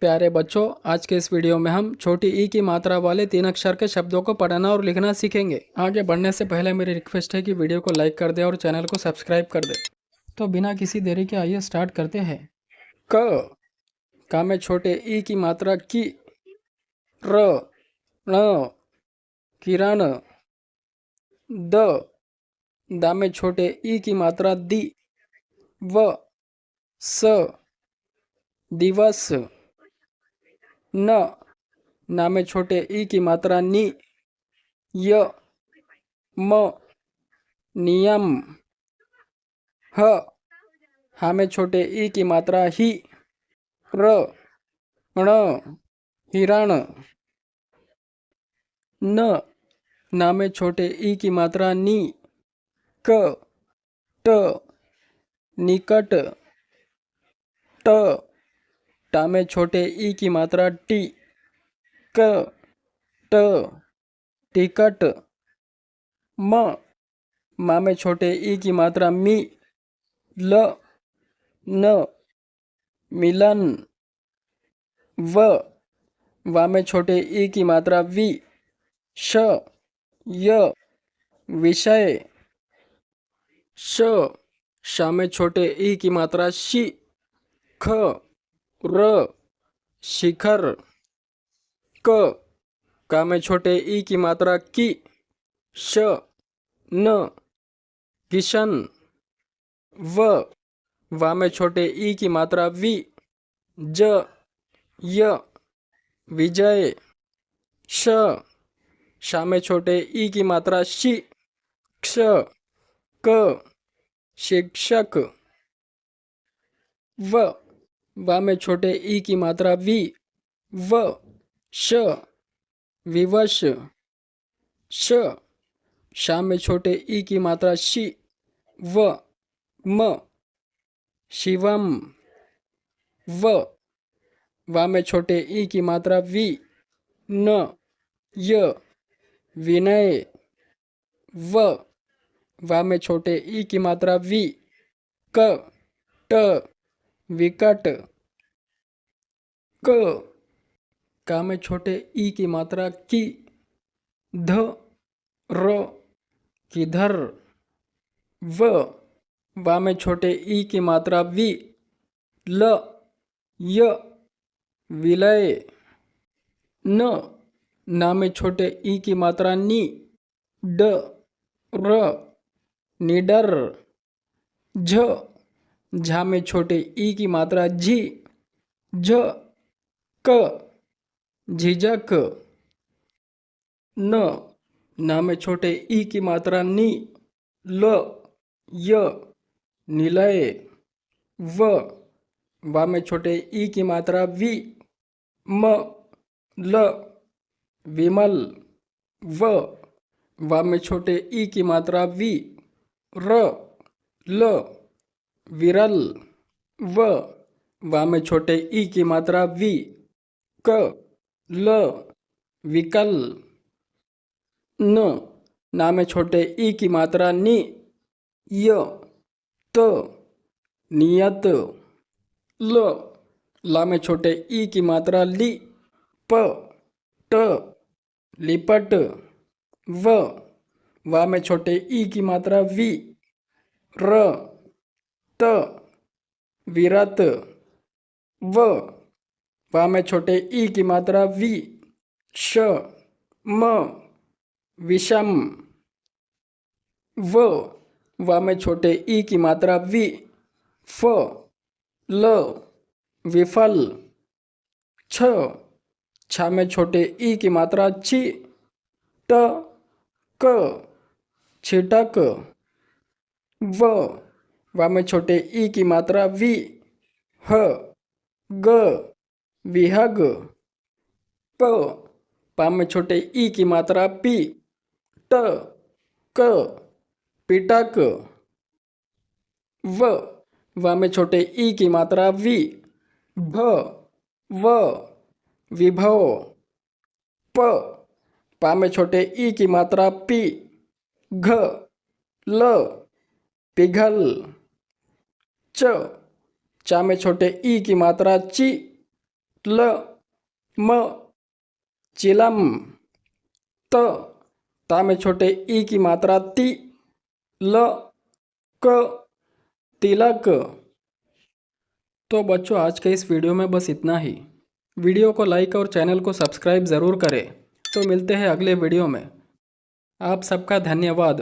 प्यारे बच्चों, आज के इस वीडियो में हम छोटी ई की मात्रा वाले 3 अक्षर के शब्दों को पढ़ना और लिखना सीखेंगे। आगे बढ़ने से पहले मेरी रिक्वेस्ट है कि वीडियो को लाइक कर दे और चैनल को सब्सक्राइब कर दे। तो बिना किसी देरी के आइए स्टार्ट करते हैं। का में छोटे ई की मात्रा की, ण किरण, दा में छोटे ई की मात्रा दी, स दिवस, ना में छोटे ई की मात्रा नी, म नियम, हा में छोटे ई की मात्रा ही, ण हिरण, ना में छोटे ई की मात्रा नी, ट निकट, टा में छोटे ई की मात्रा टी, टिकट, मा में छोटे ई की मात्रा मी, न मिलन, वा में छोटे ई की मात्रा वी, विषय, शा में छोटे ई की मात्रा शी, शिखर, का में छोटे ई की मात्रा की, किशन, वा में छोटे ई की मात्रा वी, विजय, शा में छोटे ई की मात्रा शी, शिक्षक, वा में छोटे ई की मात्रा वी, विवश, शा में छोटे ई की मात्रा शी, शिवम, वा में छोटे ई की मात्रा वी, विनय, वा में छोटे ई की मात्रा वी, विकट, का में छोटे ई की मात्रा की, किधर, वा में छोटे ई की मात्रा वी, विलय, ना में छोटे ई की मात्रा नी, निडर, झा में छोटे ई की मात्रा झी, झिझक, ना में छोटे ई की मात्रा नी, निलय, वा में छोटे ई की मात्रा वी, विमल, वा में छोटे ई की मात्रा वी, विरल, वा में छोटे ई की मात्रा वी, विकल, ना में छोटे ई की मात्रा नी, नियत, ला में छोटे ई की मात्रा ली, लिपट, वा में छोटे ई की मात्रा वी, विरत, वा में छोटे ई की मात्रा वी, विषम, वा में छोटे ई की मात्रा वी, विफल, छा में छोटे ई की मात्रा छी, छिटक, वा में छोटे ई की मात्रा वी, विहग, पा में छोटे ई की मात्रा पी, पिटक, वा में छोटे ई की मात्रा वी, विभव, पा में छोटे ई की मात्रा पी, पिघल, चा में छोटे ई की मात्रा ची, ल म चिलम। ता में छोटे ई की मात्रा ती। ल क तिलक। तो बच्चों आज के इस वीडियो में बस इतना ही। वीडियो को लाइक और चैनल को सब्सक्राइब ज़रूर करें। तो मिलते हैं अगले वीडियो में। आप सबका धन्यवाद।